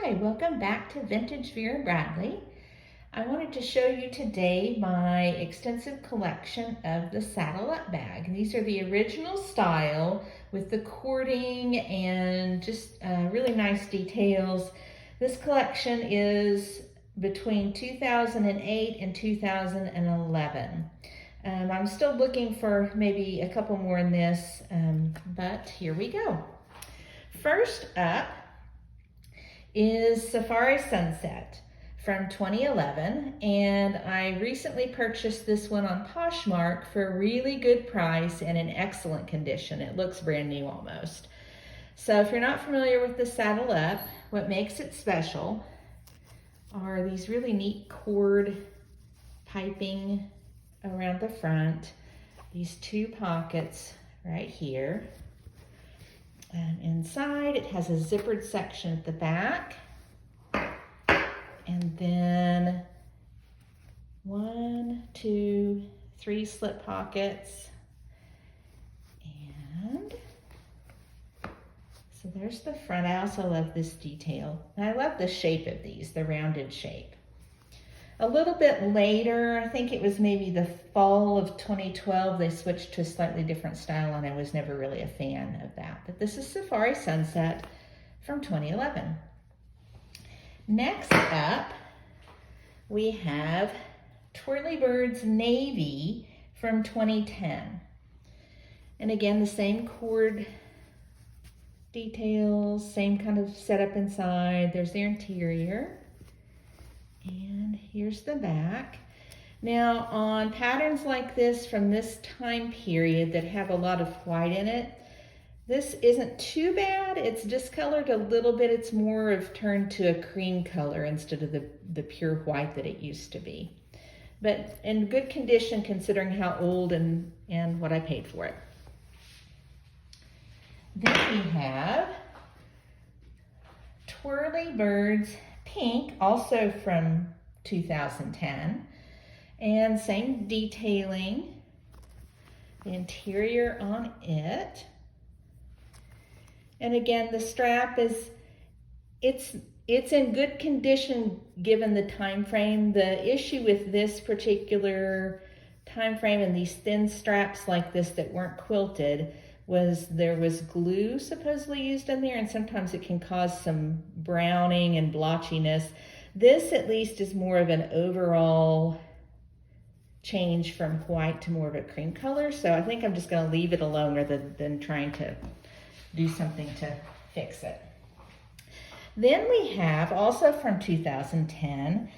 Hi, welcome back to Vintage Vera Bradley. I wanted to show you today my extensive collection of the saddle up bag. These are the original style with the cording and just really nice details. This collection is between 2008 and 2011. I'm still looking for maybe a couple more in this, but here we go. First up is Safari Sunset from 2011, and I recently purchased this one on Poshmark for a really good price and in excellent condition. It looks brand new almost. So if you're not familiar with the saddle up, what makes it special are these really neat cord piping around the front, these two pockets right here. Inside, it has a zippered section at the back, and then 1, 2, 3 slip pockets, and so there's the front. I also love this detail, and I love the shape of these, the rounded shape. A little bit later, I think it was maybe the fall of 2012, they switched to a slightly different style, and I was never really a fan of that. But this is Safari Sunset from 2011. Next up, we have Twirly Birds Navy from 2010. And again, the same cord details, same kind of setup inside. There's their interior. And here's the back. Now on patterns like this from this time period that have a lot of white in it, this isn't too bad. It's discolored a little bit. It's more of turned to a cream color instead of the pure white that it used to be. But in good condition considering how old and what I paid for it. Then we have Twirly Birds Pink, also from 2010, and same detailing, the interior on it. And again, the strap is, it's in good condition given the time frame. The issue with this particular time frame and these thin straps like this that weren't quilted was there was glue supposedly used in there, and sometimes it can cause some browning and blotchiness. This at least is more of an overall change from white to more of a cream color, so I think I'm just going to leave it alone rather than trying to do something to fix it. Then we have, also from 2010,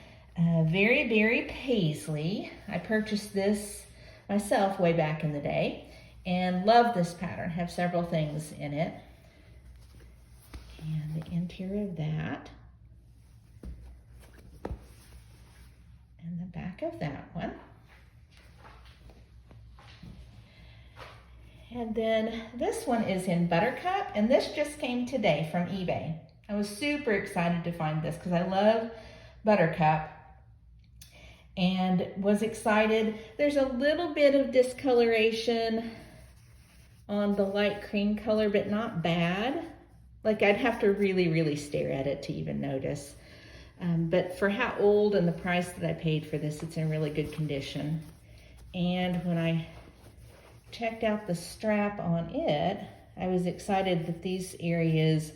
Very Berry Paisley. I purchased this myself way back in the day and love this pattern. Have several things in it. And the interior of that. And the back of that one. And then this one is in Buttercup, and this just came today from eBay. I was super excited to find this because I love Buttercup and was excited. There's a little bit of discoloration on the light cream color, but not bad. Like I'd have to really, really stare at it to even notice. But for how old and the price that I paid for this, it's in really good condition. And when I checked out the strap on it, I was excited that these areas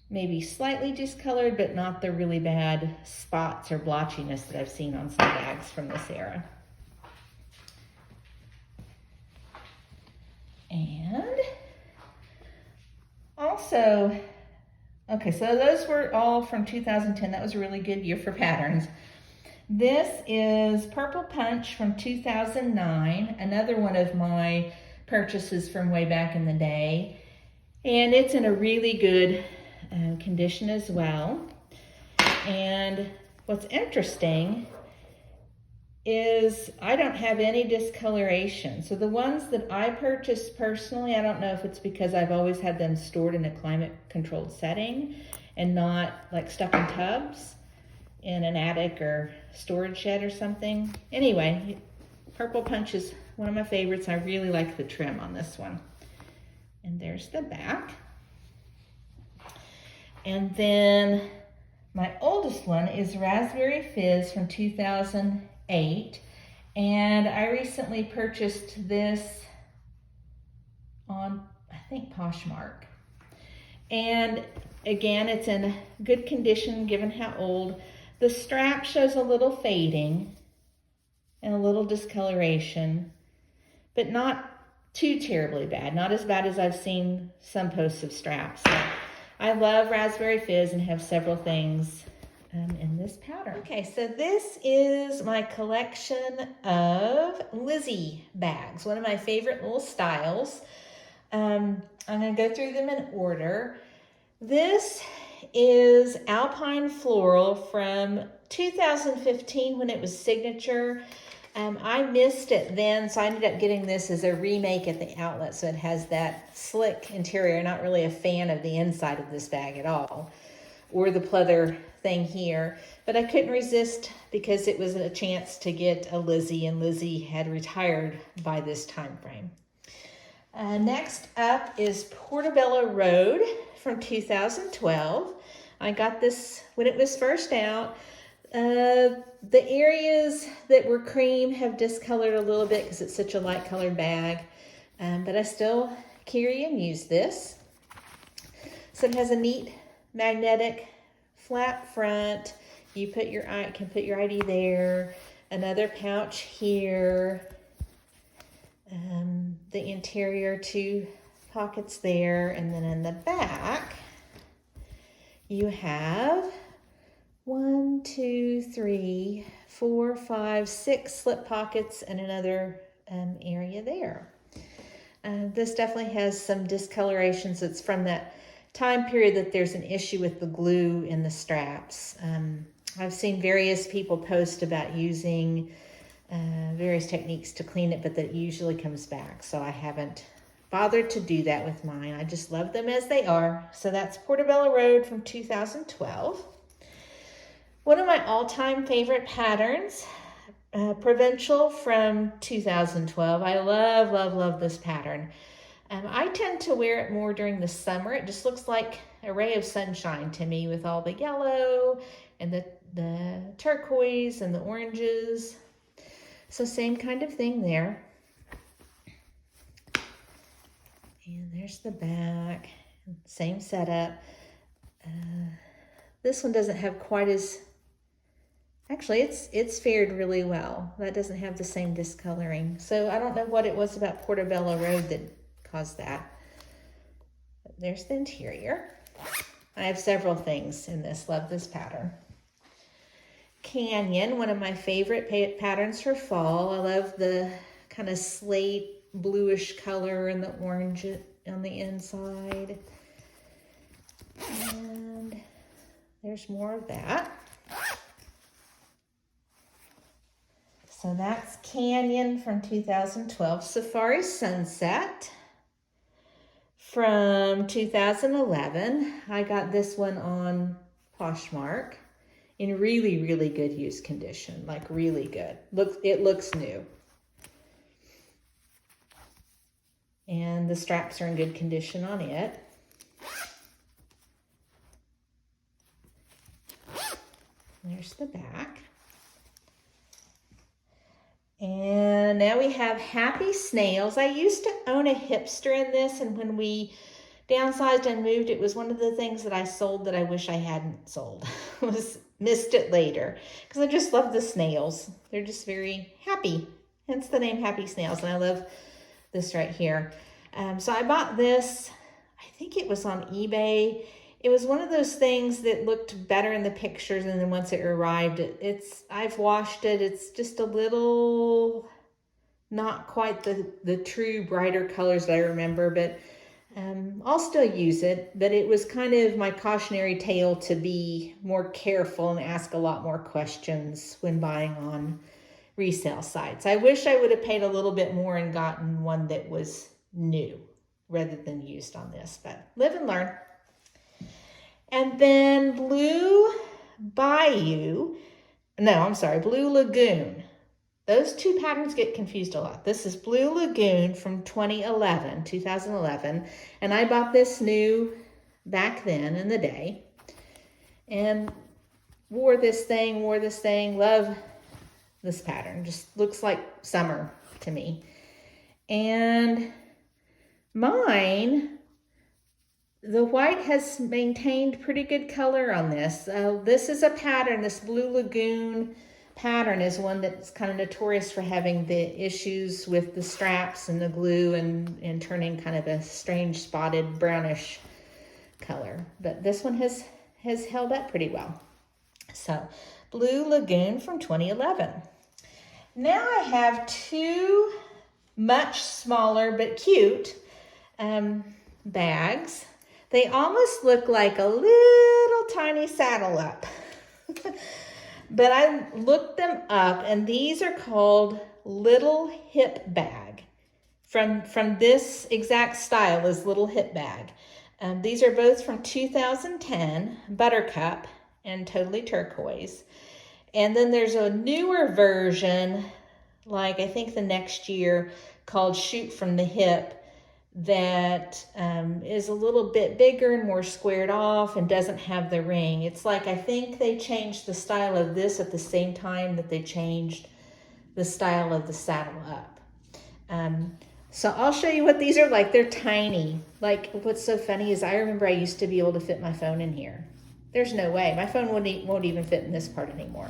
maybe slightly discolored, but not the really bad spots or blotchiness that I've seen on some bags from this era. And also, okay, so those were all from 2010. That was a really good year for patterns. This is Purple Punch from 2009, another one of my purchases from way back in the day. And it's in a really good condition as well. And what's interesting is I don't have any discoloration. So the ones that I purchased personally, I don't know if it's because I've always had them stored in a climate controlled setting and not like stuck in tubs in an attic or storage shed or something. Anyway, Purple Punch is one of my favorites. I really like the trim on this one. And there's the back. And then My oldest one is Raspberry Fizz from 2008. And I recently purchased this on, I think, Poshmark. And again, it's in good condition given how old. The strap shows a little fading and a little discoloration, but not too terribly bad. Not as bad as I've seen some posts of straps. So I love Raspberry Fizz and have several things in this pattern. Okay, so this is my collection of Lizzy Bags, one of my favorite little styles. I'm going to go through them in order. This is Alpine Floral from 2015 when it was Signature. I missed it then, so I ended up getting this as a remake at the outlet, so it has that slick interior. Not really a fan of the inside of this bag at all, or the pleather thing here, but I couldn't resist because it was a chance to get a Lizzy, and Lizzy had retired by this time frame. Next up is Portobello Road from 2012. I got this when it was first out. The areas that were cream have discolored a little bit because it's such a light colored bag, but I still carry and use this. So it has a neat magnetic flat front. You can put your ID there. Another pouch here. The interior, 2 pockets there, and then in the back you have 1, 2, 3, 4, 5, 6 slip pockets and another area there. This definitely has some discolorations. It's from that time period that there's an issue with the glue in the straps. I've seen various people post about using various techniques to clean it, but that usually comes back. So I haven't bothered to do that with mine. I just love them as they are. So that's Portobello Road from 2012. One of my all-time favorite patterns, Provincial from 2012. I love, love, love this pattern. I tend to wear it more during the summer. It just looks like a ray of sunshine to me with all the yellow and the turquoise and the oranges. So same kind of thing there. And there's the back, same setup. This one doesn't have quite as, actually it's fared really well. That doesn't have the same discoloring. So I don't know what it was about Portobello Road that caused that. But there's the interior. I have several things in this, love this pattern. Canyon, one of my favorite patterns for fall. I love the kind of slate bluish color and the orange on the inside. And there's more of that. So that's Canyon from 2012. Safari Sunset from 2011. I got this one on Poshmark in really, really good use condition, like really good. It looks new. And the straps are in good condition on it. There's the back. And now we have Happy Snails. I used to own a hipster in this, and when we downsized and moved, it was one of the things that I sold that I wish I hadn't sold. Missed it later, because I just love the snails. They're just very happy, hence the name Happy Snails. And I love this right here. So I bought this, I think it was on eBay. It was one of those things that looked better in the pictures, and then once it arrived, I've washed it. It's just a little, not quite the true brighter colors that I remember, but I'll still use it. But it was kind of my cautionary tale to be more careful and ask a lot more questions when buying on resale sites. I wish I would have paid a little bit more and gotten one that was new rather than used on this, but live and learn. And then Blue Lagoon. Those two patterns get confused a lot. This is Blue Lagoon from 2011, and I bought this new back then in the day. And wore this thing, love this pattern. Just looks like summer to me. And mine, the white has maintained pretty good color on this. This is a pattern, this Blue Lagoon pattern is one that's kind of notorious for having the issues with the straps and the glue and turning kind of a strange spotted brownish color. But this one has held up pretty well. So, Blue Lagoon from 2011. Now I have two much smaller but cute bags. They almost look like a little tiny saddle up. But I looked them up, and these are called Little Hip Bag. From this exact style is Little Hip Bag. These are both from 2010, Buttercup and Totally Turquoise. And then there's a newer version, like I think the next year, called Shoot from the Hip, that is a little bit bigger and more squared off and doesn't have the ring. It's like, I think they changed the style of this at the same time that they changed the style of the saddle up. So I'll show you what these are like. They're tiny. Like, what's so funny is I remember I used to be able to fit my phone in here. There's no way. My phone won't even fit in this part anymore.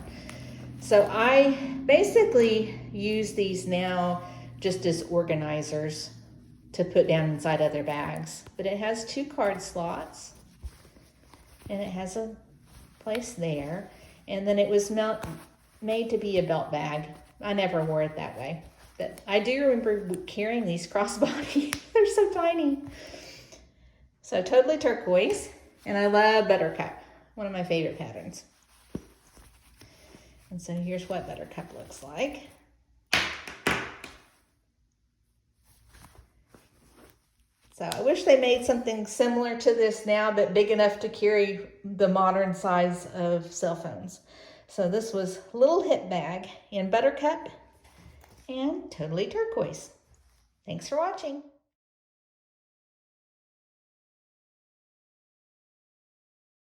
So I basically use these now just as organizers to put down inside other bags. But it has 2 card slots, and it has a place there. And then it was made to be a belt bag. I never wore it that way. But I do remember carrying these crossbody. They're so tiny. So Totally Turquoise, and I love Buttercup, one of my favorite patterns. And so here's what Buttercup looks like. So I wish they made something similar to this now, but big enough to carry the modern size of cell phones. So this was Little Hip Bag in Buttercup and Totally Turquoise. Thanks for watching.